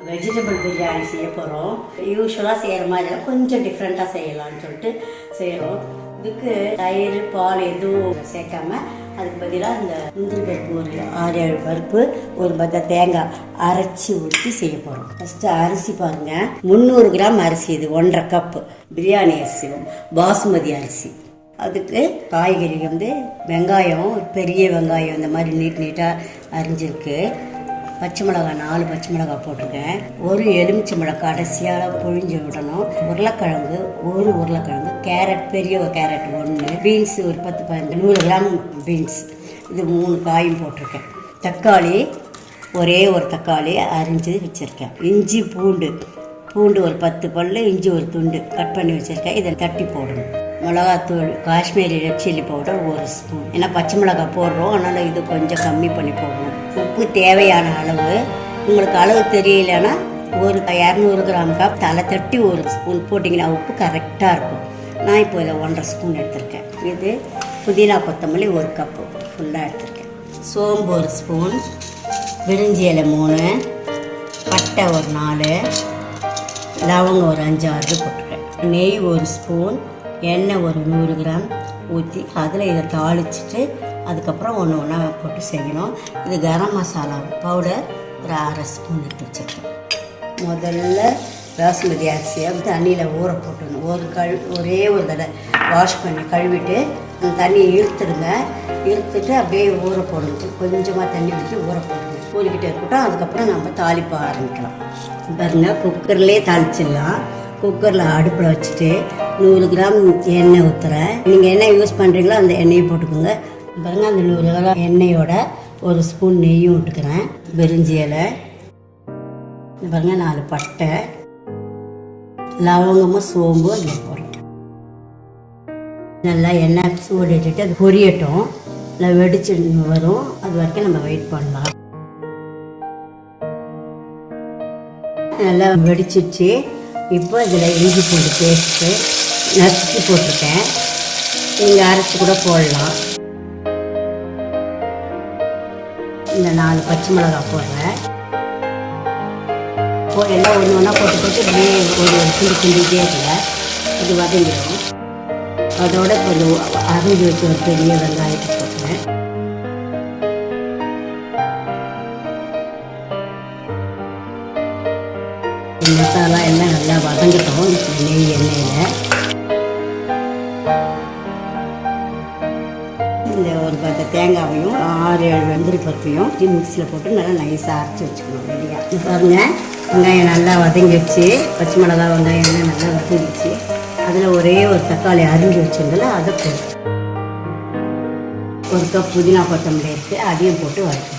Vegetable biryani செய்ய போகிறோம். யூஸ்வலாக செய்கிற மாதிரி கொஞ்சம் டிஃப்ரெண்ட்டாக செய்யலாம்னு சொல்லிட்டு செய்கிறோம். இதுக்கு தயிர் பால் எதுவும் சேர்க்காம அதுக்கு பதிலாக இந்த முந்திரி பருப்பு ஒரு 6-7 பருப்பு ஒரு பத்த தேங்காய் அரைச்சி ஊற்றி செய்ய போகிறோம். ஃபஸ்ட்டு அரிசி பாருங்கள், 300 கிராம் அரிசி, இது 1.5 கப்பு பிரியாணி அரிசி, பாசுமதி அரிசி. அதுக்கு காய்கறி வெங்காயம், பெரிய வெங்காயம் இந்த மாதிரி நீட்டாக அரிஞ்சிருக்கு. பச்சை மிளகாய் 4 பச்சை மிளகாய் போட்டிருக்கேன். ஒரு எலுமிச்சை மிளகாய் கடைசியாக பொழிஞ்சு விடணும். உருளைக்கிழங்கு ஒரு உருளைக்கிழங்கு, கேரட் பெரிய கேரட் 1, பீன்ஸ் ஒரு 10-15 100 கிராம் பீன்ஸ், இது 3 காயும் போட்டிருக்கேன். தக்காளி ஒரே ஒரு தக்காளி அரிஞ்சு வச்சுருக்கேன். இஞ்சி பூண்டு ஒரு 10 பல், இஞ்சி ஒரு துண்டு கட் பண்ணி வச்சுருக்கேன். இதை தட்டி போடணும். மிளகாத்தூள் Kashmiri red chilli powder 1 spoon. ஏன்னா பச்சை மிளகாய் போடுறோம், அதனால் இது கொஞ்சம் கம்மி பண்ணி போடணும். உப்பு தேவையான அளவு. உங்களுக்கு அளவு தெரியலன்னா ஒரு 200 கிராம் கப் தலை தட்டி 1 ஸ்பூன் போட்டிங்கன்னா உப்பு கரெக்டாக இருக்கும். நான் இப்போ இதில் 1.5 ஸ்பூன் எடுத்திருக்கேன். இது புதினா கொத்தமல்லி 1 கப்பு ஃபுல்லாக எடுத்திருக்கேன். சோம்பு 1 ஸ்பூன், விரிஞ்சி இலை 3, பட்டை ஒரு 4, லவங்கம் ஒரு 5-6 போட்டிருக்கேன். நெய் 1 ஸ்பூன், எண்ணெய் ஒரு 100 கிராம் ஊற்றி அதில் இதை தாளிச்சிட்டு அதுக்கப்புறம் ஒன்றா போட்டு செய்யணும். இது கரம் மசாலா பவுடர் ஒரு 1/2 ஸ்பூன் எடுத்து வச்சுருக்கேன். முதல்ல பாசுமதி அரிசியை தண்ணியில் ஊற போட்டுடணும். ஒரே ஒரு தடவை வாஷ் பண்ணி கழுவிட்டு அந்த தண்ணியை இழுத்துட்டு அப்படியே ஊற போடணும். கொஞ்சமாக தண்ணி ஊற்றி ஊற போடணும். ஊறிக்கிட்டே இருக்கட்டும். அதுக்கப்புறம் நம்ம தாளிப்ப ஆரம்பிக்கலாம். பாருங்கள், குக்கர்லேயே தாளிச்சிடலாம். குக்கரில் அடுப்பில் வச்சுட்டு 100 கிராம் எண்ணெய் ஊற்றுறேன். நீங்கள் என்ன யூஸ் பண்ணுறீங்களோ அந்த எண்ணெயை போட்டுக்கோங்க. பாருங்கள், அந்த 100 கிராம் எண்ணெயோட 1 ஸ்பூன் நெய்யும் விட்டுக்கிறேன். பிரிஞ்சி இலை பாருங்கள், 4 பட்டை, லவங்கமும் சோம்பு அதில் போடுறேன். நல்லா எண்ணெய் சூடிட்டு அது பொரியட்டும். நல்லா வெடிச்சு வரும், அது வரைக்கும் நம்ம வெயிட் பண்ணலாம். நல்லா வெடிச்சிடுச்சு. இப்போ இதில் இஞ்சி பூண்டு பேஸ்ட்டு நசுக்கி போட்டிருக்கேன். நீங்கள் அரைச்சி கூட போடலாம். இந்த 4 பச்சை மிளகாய் போடுறேன். எல்லாம் ஒன்றா போட்டு இப்படியே ஒரு கிண்டிக்கிட்டே இல்லை, இது வதங்கிடும். அதோட கொஞ்சம் அரிஞ்சு வச்சு ஒரு பெரிய வெங்காயத்தை போட்டுறேன். மசாலா எல்லாம் நல்லா வதங்கிட்டோம். நெய் எண்ணெயில் இந்த ஒரு 10 தேங்காவையும் 6-7 வெந்தரி பருப்பையும் மிக்சியில் போட்டு நல்லா நைஸாக அரைச்சி வச்சுக்கணும். ரெடியாக பாருங்கள், வெங்காயம் நல்லா வதங்கிடுச்சு. பச்சை மிளகாய் வெங்காயம் எல்லாம் நல்லா வதங்கிடுச்சு. அதில் ஒரே ஒரு தக்காளி அரிஞ்சு வச்சுருந்தால அதை போட்டு 1 கப் புதினா கொத்தமல்லி இருக்குது, அதையும் போட்டு வதக்கணும்.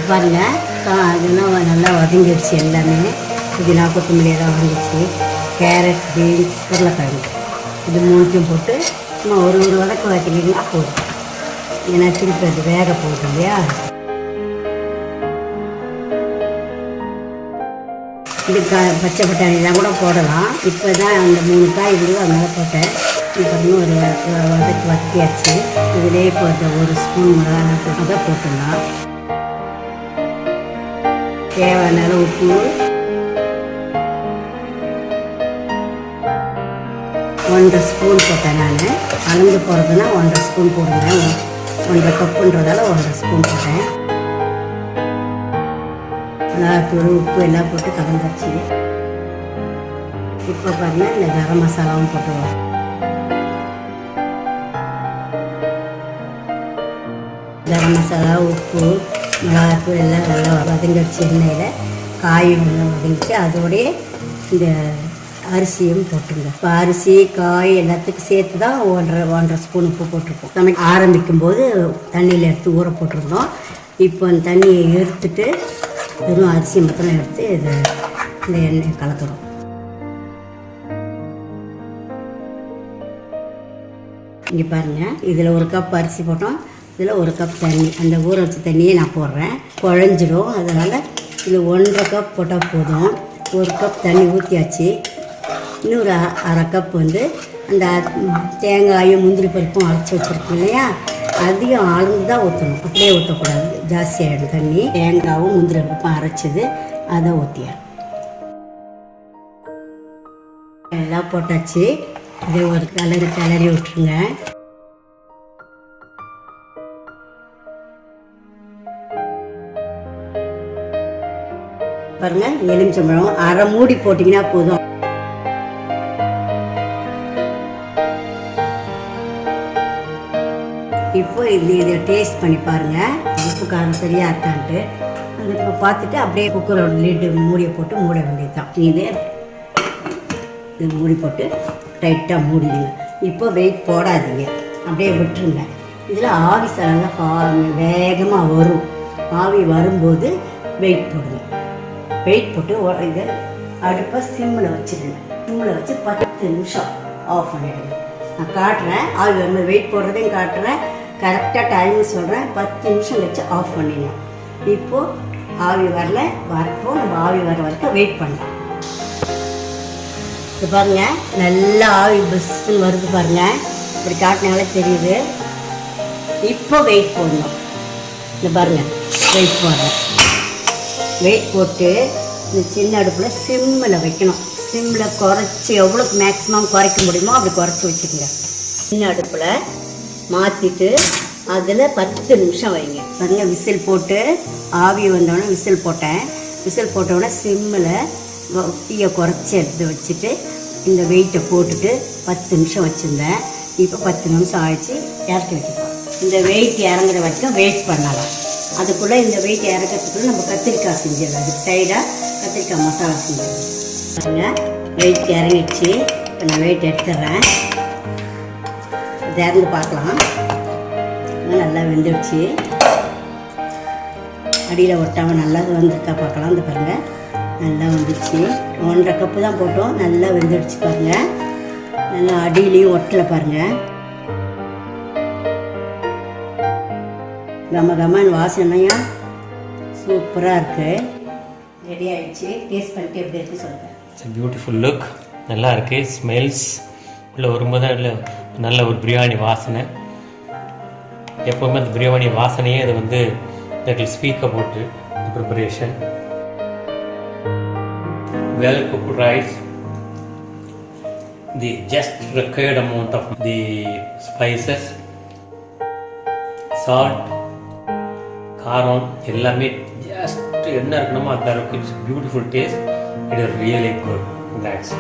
பாருங்கள், அதெல்லாம் நல்லா வதங்கிடுச்சு. எல்லாமே புதினா கொத்தமல்லி எல்லாம் வதங்கிடுச்சு. கேரட், பீன்ஸ், உருளைக்கிழங்கு இது 3த்தையும் போட்டு சும்மா ஒரு வதக்கு வதக்கிங்கன்னா போதும். ஏன்னா திருப்பி அது வேக போகுது இல்லையா. இது பச்சை பட்டாணிலாம் கூட போடலாம். இப்போ தான் அந்த 3 காய் விடுவோம், அதனால போட்டேன். இப்போ ஒரு வதக்கு வதக்கியாச்சு. இதிலே போட்ட 1 ஸ்பூன் மிளகாய் அதை போட்டுடலாம். தேவையான உப்பு, 1.5 ஸ்பூன் போட்டேன். நான் அளந்து போடுறதுனா 1.5 ஸ்பூன் போடுவேன். 1.5 கப்புன்றதால 1.5 ஸ்பூன் போட்டேன். மிளகாத்தூள், உப்பு எல்லாம் போட்டு கலந்தாச்சு. இப்போ பாருங்கள், இந்த கரம் மசாலாவும் போட்டுருவோம். கரம் மசாலா, உப்பு, மிளகாத்தூள் எல்லாம் நல்லா வதங்கிடுச்சு. எண்ணெயில் காயும் நல்லா வதங்கிச்சு. அதோடைய இந்த அரிசியும் போட்டுருங்க. இப்போ அரிசி காய் எல்லாத்துக்கும் சேர்த்து தான் 1.5 ஸ்பூன் உப்பு போட்டிருக்கோம். சமைக்க ஆரம்பிக்கும் போது தண்ணியில் எடுத்து ஊற போட்டிருந்தோம். இப்போ அந்த தண்ணியை எடுத்துட்டு வெறும் அரிசி மட்டும் எடுத்து இந்த எண்ணெயை கலக்கிறோம். இங்கே பாருங்கள், இதில் 1 கப் அரிசி போட்டோம். இதில் 1 கப் தண்ணி, அந்த ஊற வச்ச தண்ணியை நான் போடுறேன். குழஞ்சிடும். அதனால் இதில் 1.5 கப் போட்டால் போதும். 1 கப் தண்ணி ஊற்றியாச்சு. இன்னொரு அரை கப் வந்து அந்த தேங்காயும் முந்திரி பருப்பும் அரைச்சி வச்சுருக்கோம் இல்லையா, அதையும் அளந்து தான் ஊற்றணும். அப்படியே ஊற்றக்கூடாது, ஜாஸ்தியாகிடும் தண்ணி. தேங்காயும் முந்திரி பருப்பும் அரைச்சது அதை ஊற்றியார் எல்லாம் போட்டாச்சு. இதை ஒரு கிளறி விட்டுருங்க. பாருங்க, எலுமிச்சம்பழம் அரை மூடி போட்டிங்கன்னா போதும். இப்போ இதை டேஸ்ட் பண்ணி பாருங்கள், உப்பு காரம் சரியாக இருக்கான்ட்டு. அது இப்போ பார்த்துட்டு அப்படியே குக்கரோட லிட்டு மூடியை போட்டு மூட வேண்டியது தான். இது மூடி போட்டு டைட்டாக மூடிடுங்க. இப்போ வெயிட் போடாதீங்க, அப்படியே விட்டுருங்க. இதில் ஆவி சலங்க வேகமாக வரும். ஆவி வரும்போது வெயிட் போடுங்க. வெயிட் போட்டு இதை அடுப்பை சிம்மில் வச்சுடுங்க. சிம்மில் வச்சு 10 நிமிஷம் ஆஃப் பண்ணிவிடுங்க. நான் காட்டுறேன், ஆவி வரும்போது வெயிட் போடுறதையும் காட்டுறேன், கரெக்டாக டைம் சொல்கிறேன். 10 நிமிஷம் வச்சு ஆஃப் பண்ணிடலாம். இப்போது ஆவி வரப்போ நம்ம ஆவி வர வரைக்கும் வெயிட் பண்ணலாம். இது பாருங்கள், நல்லா ஆவி பஸ்ஸுன்னு வருது பாருங்கள், இப்படி காட்டினாலே தெரியுது. இப்போ வெயிட் போடணும். இது பாருங்கள், வெயிட் போடுறேன். வெயிட் போட்டு இந்த சின்ன அடுப்பில் சிம்மில் வைக்கணும். சிம்மில் குறைச்சி எவ்வளோக்கு மேக்ஸிமம் குறைக்க முடியுமோ அப்படி குறைச்சி வச்சுக்கோங்க. சின்ன அடுப்பில் மாற்றிட்டு அதில் 10 நிமிஷம் வைங்க. பாருங்கள், விசில் போட்டு ஆவி வந்தோடனே விசில் போட்டேன். விசில் போட்டோடனே சிம்மில் தீயை குறைச்சி எடுத்து வச்சுட்டு இந்த வெயிட்டை போட்டுட்டு 10 நிமிஷம் வச்சுருந்தேன். இப்போ 10 நிமிஷம் ஆயிடுச்சு, இறக்கி வச்சுப்போம். இந்த வெயிட் இறங்குற வரைக்கும் வெயிட் பண்ணலாம். அதுக்குள்ளே இந்த வெயிட் இறக்கிறதுக்குள்ளே நம்ம கத்திரிக்காய் செஞ்சிடலாம். அதுக்கு சைடாக கத்திரிக்காய் மசாலா செஞ்சிடலாம். பாருங்கள், வெயிட் இறங்கிடுச்சு. இப்போ நான் வெயிட் எடுத்துடுறேன். திறந்து பார்க்கலாம். நல்லா வெந்துடுச்சு. அடியில் ஒட்டாமல் நல்லா வந்துருக்கா பார்க்கலாம். இந்த பாருங்கள், நல்லா வந்துடுச்சு. 1.5 கப்பு தான் போட்டோம், நல்லா வெந்துடுச்சு பாருங்கள். நல்லா அடியிலையும் ஒட்டலை பாருங்கள். கமகமான வாசனையாக சூப்பராக இருக்குது. ரெடி ஆகிடுச்சு. டேஸ்ட் பண்ணிட்டு எப்படி இருக்குது சொல்லுங்கள். இட்ஸ் பியூட்டிஃபுல் லுக், நல்லா இருக்குது. ஸ்மெல்ஸ் உள்ள வரும்போது நல்ல ஒரு பிரியாணி வாசனை. எப்போவுமே அந்த பிரியாணி வாசனையே அது வந்து that will speak about the preparation. Well cooked rice, the just required amount of the spices, salt, காரம் எல்லாமே ஜஸ்ட் என்ன இருக்கணுமோ அந்த அளவுக்கு. It's beautiful taste. It is really good. Thanks.